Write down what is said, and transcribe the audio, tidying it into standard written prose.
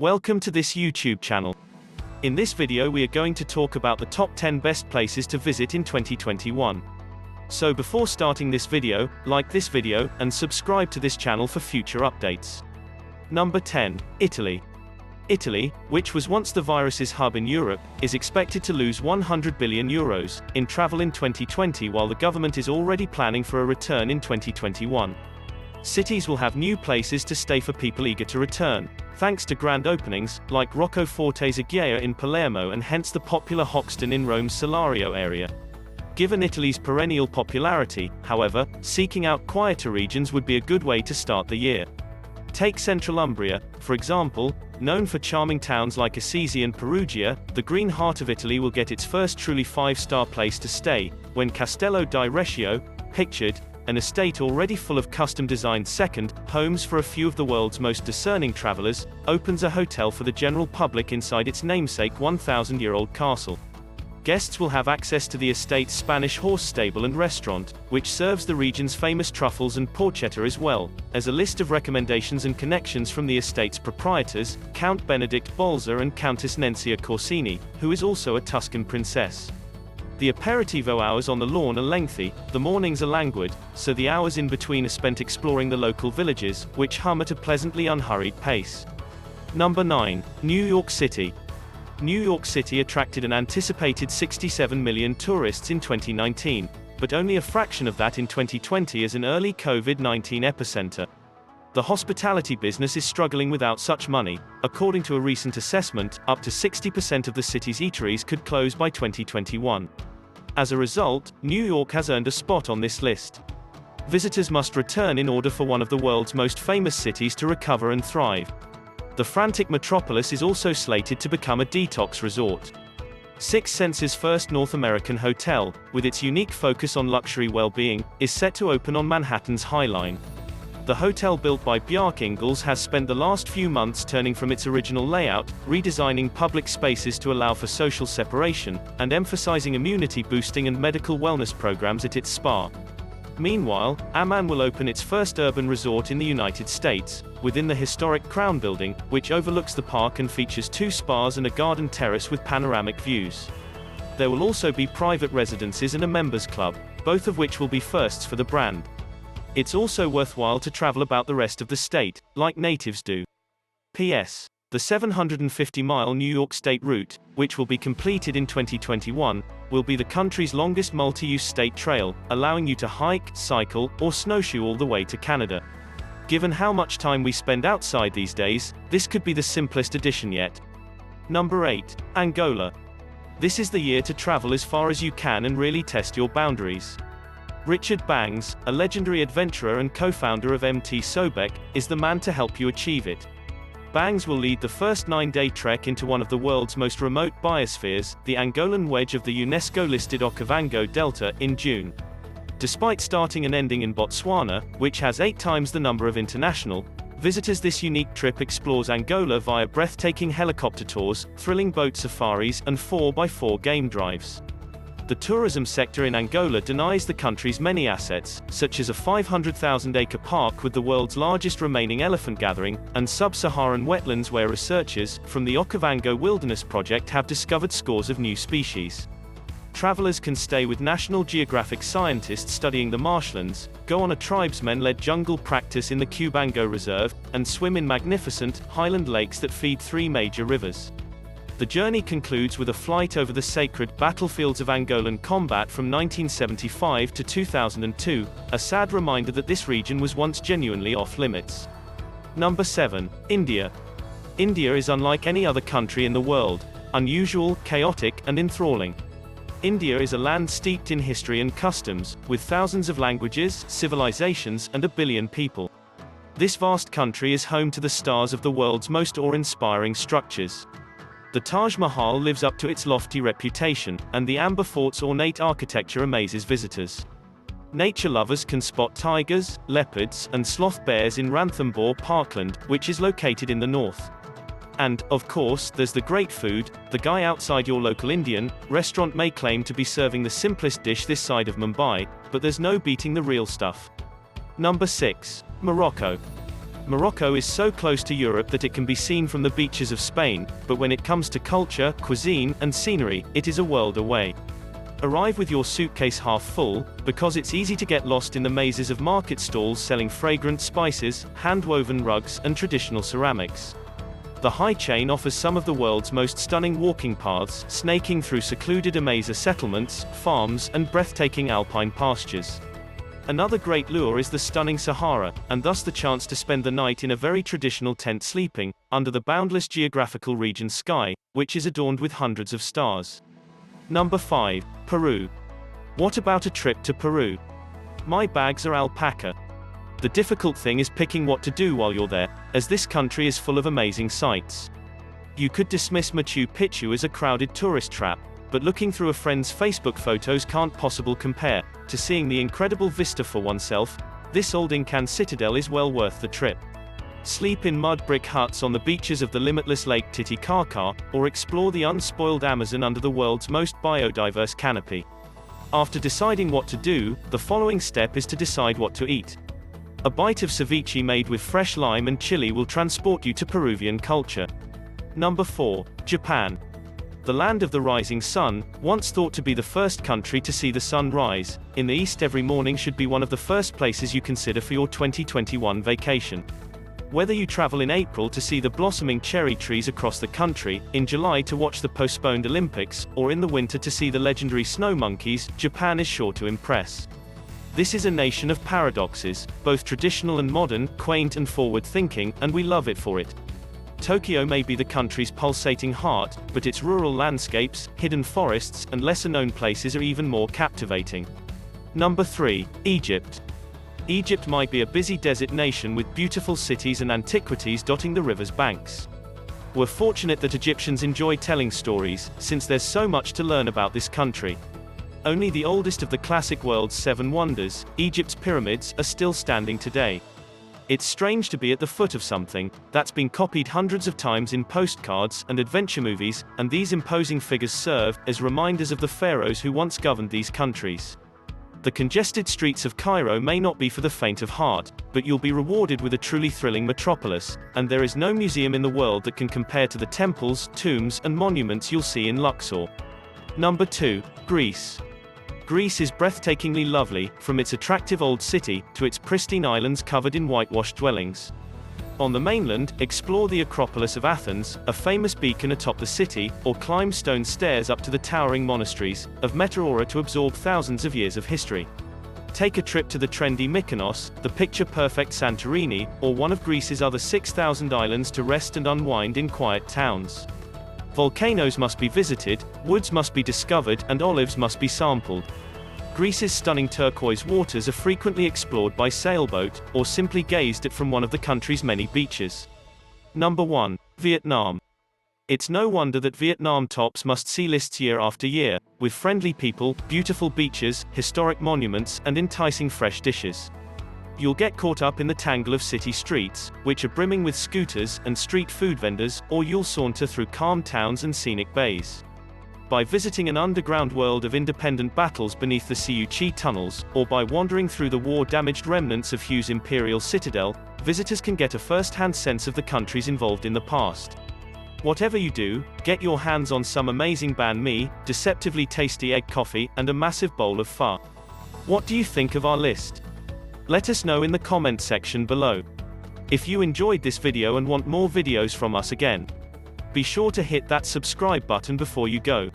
Welcome to this YouTube channel. In this video we are going to talk about the top 10 best places to visit in 2021. So before starting this video, like this video, and subscribe to this channel for future updates. Number 10. Italy. Italy, which was once the virus's hub in Europe, is expected to lose €100 billion in travel in 2020 while the government is already planning for a return in 2021. Cities will have new places to stay for people eager to return, thanks to grand openings, like Roccoforte's Aghea in Palermo and hence the popular Hoxton in Rome's Salario area. Given Italy's perennial popularity, however, seeking out quieter regions would be a good way to start the year. Take Central Umbria, for example, known for charming towns like Assisi and Perugia. The green heart of Italy will get its first truly five-star place to stay, when Castello di Reccio, pictured, an estate already full of custom-designed second homes for a few of the world's most discerning travelers, opens a hotel for the general public inside its namesake 1,000-year-old castle. Guests will have access to the estate's Spanish horse stable and restaurant, which serves the region's famous truffles and porchetta as well, as a list of recommendations and connections from the estate's proprietors, Count Benedict Bolza and Countess Nencia Corsini, who is also a Tuscan princess. The aperitivo hours on the lawn are lengthy, the mornings are languid, so the hours in between are spent exploring the local villages, which hum at a pleasantly unhurried pace. Number 9. New York City. New York City attracted an anticipated 67 million tourists in 2019, but only a fraction of that in 2020 as an early COVID-19 epicenter. The hospitality business is struggling without such money. According to a recent assessment, up to 60% of the city's eateries could close by 2021. As a result, New York has earned a spot on this list. Visitors must return in order for one of the world's most famous cities to recover and thrive. The frantic metropolis is also slated to become a detox resort. Six Senses' first North American hotel, with its unique focus on luxury well-being, is set to open on Manhattan's High Line. The hotel built by Bjarke Ingels has spent the last few months turning from its original layout, redesigning public spaces to allow for social separation, and emphasizing immunity boosting and medical wellness programs at its spa. Meanwhile, Amman will open its first urban resort in the United States, within the historic Crown Building, which overlooks the park and features two spas and a garden terrace with panoramic views. There will also be private residences and a members club, both of which will be firsts for the brand. It's also worthwhile to travel about the rest of the state, like natives do. P.S. The 750-mile New York State route, which will be completed in 2021, will be the country's longest multi-use state trail, allowing you to hike, cycle, or snowshoe all the way to Canada. Given how much time we spend outside these days, this could be the simplest addition yet. Number 8. Angola. This is the year to travel as far as you can and really test your boundaries. Richard Bangs, a legendary adventurer and co-founder of MT Sobek, is the man to help you achieve it. Bangs will lead the first 9-day trek into one of the world's most remote biospheres, the Angolan wedge of the UNESCO-listed Okavango Delta, in June. Despite starting and ending in Botswana, which has 8 times the number of international visitors, this unique trip explores Angola via breathtaking helicopter tours, thrilling boat safaris, and 4x4 game drives. The tourism sector in Angola denies the country's many assets, such as a 500,000-acre park with the world's largest remaining elephant gathering, and sub-Saharan wetlands where researchers from the Okavango Wilderness Project have discovered scores of new species. Travelers can stay with National Geographic scientists studying the marshlands, go on a tribesmen-led jungle practice in the Cubango Reserve, and swim in magnificent, highland lakes that feed 3 major rivers. The journey concludes with a flight over the sacred battlefields of Angolan combat from 1975 to 2002, a sad reminder that this region was once genuinely off-limits. Number 7. India. India is unlike any other country in the world, unusual, chaotic, and enthralling. India is a land steeped in history and customs, with thousands of languages, civilizations, and 1 billion people. This vast country is home to the stars of the world's most awe-inspiring structures. The Taj Mahal lives up to its lofty reputation, and the Amber Fort's ornate architecture amazes visitors. Nature lovers can spot tigers, leopards, and sloth bears in Ranthambore Parkland, which is located in the north. And, of course, there's the great food. The guy outside your local Indian restaurant may claim to be serving the simplest dish this side of Mumbai, but there's no beating the real stuff. Number 6. Morocco. Morocco is so close to Europe that it can be seen from the beaches of Spain, but when it comes to culture, cuisine, and scenery, it is a world away. Arrive with your suitcase half full, because it's easy to get lost in the mazes of market stalls selling fragrant spices, hand-woven rugs, and traditional ceramics. The high chain offers some of the world's most stunning walking paths, snaking through secluded Amaza settlements, farms, and breathtaking alpine pastures. Another great lure is the stunning Sahara, and thus the chance to spend the night in a very traditional tent sleeping, under the boundless geographical region sky, which is adorned with hundreds of stars. Number 5. Peru. What about a trip to Peru? My bags are alpaca. The difficult thing is picking what to do while you're there, as this country is full of amazing sights. You could dismiss Machu Picchu as a crowded tourist trap, but looking through a friend's Facebook photos can't possibly compare to seeing the incredible vista for oneself. This old Incan citadel is well worth the trip. Sleep in mud brick huts on the beaches of the limitless Lake Titicaca, or explore the unspoiled Amazon under the world's most biodiverse canopy. After deciding what to do, the following step is to decide what to eat. A bite of ceviche made with fresh lime and chili will transport you to Peruvian culture. Number 4. Japan. The land of the rising sun, once thought to be the first country to see the sun rise in the east every morning, should be one of the first places you consider for your 2021 vacation. Whether you travel in April to see the blossoming cherry trees across the country, in July to watch the postponed Olympics, or in the winter to see the legendary snow monkeys, Japan is sure to impress. This is a nation of paradoxes, both traditional and modern, quaint and forward-thinking, and we love it for it. Tokyo may be the country's pulsating heart, but its rural landscapes, hidden forests, and lesser-known places are even more captivating. Number 3. Egypt. Egypt might be a busy desert nation with beautiful cities and antiquities dotting the river's banks. We're fortunate that Egyptians enjoy telling stories, since there's so much to learn about this country. Only the oldest of the classic world's 7 wonders, Egypt's pyramids, are still standing today. It's strange to be at the foot of something that's been copied hundreds of times in postcards and adventure movies, and these imposing figures serve as reminders of the pharaohs who once governed these countries. The congested streets of Cairo may not be for the faint of heart, but you'll be rewarded with a truly thrilling metropolis, and there is no museum in the world that can compare to the temples, tombs, and monuments you'll see in Luxor. Number 2. Greece. Greece is breathtakingly lovely, from its attractive old city to its pristine islands covered in whitewashed dwellings. On the mainland, explore the Acropolis of Athens, a famous beacon atop the city, or climb stone stairs up to the towering monasteries of Metaura to absorb thousands of years of history. Take a trip to the trendy Mykonos, the picture-perfect Santorini, or one of Greece's other 6,000 islands to rest and unwind in quiet towns. Volcanoes must be visited, woods must be discovered, and olives must be sampled. Greece's stunning turquoise waters are frequently explored by sailboat, or simply gazed at from one of the country's many beaches. Number 1. Vietnam. It's no wonder that Vietnam tops must-see lists year after year, with friendly people, beautiful beaches, historic monuments, and enticing fresh dishes. You'll get caught up in the tangle of city streets, which are brimming with scooters and street food vendors, or you'll saunter through calm towns and scenic bays. By visiting an underground world of independent battles beneath the Siu Chi tunnels, or by wandering through the war-damaged remnants of Hugh's imperial citadel, visitors can get a first-hand sense of the countries involved in the past. Whatever you do, get your hands on some amazing banh mi, deceptively tasty egg coffee, and a massive bowl of pho. What do you think of our list? Let us know in the comment section below. If you enjoyed this video and want more videos from us again, be sure to hit that subscribe button before you go.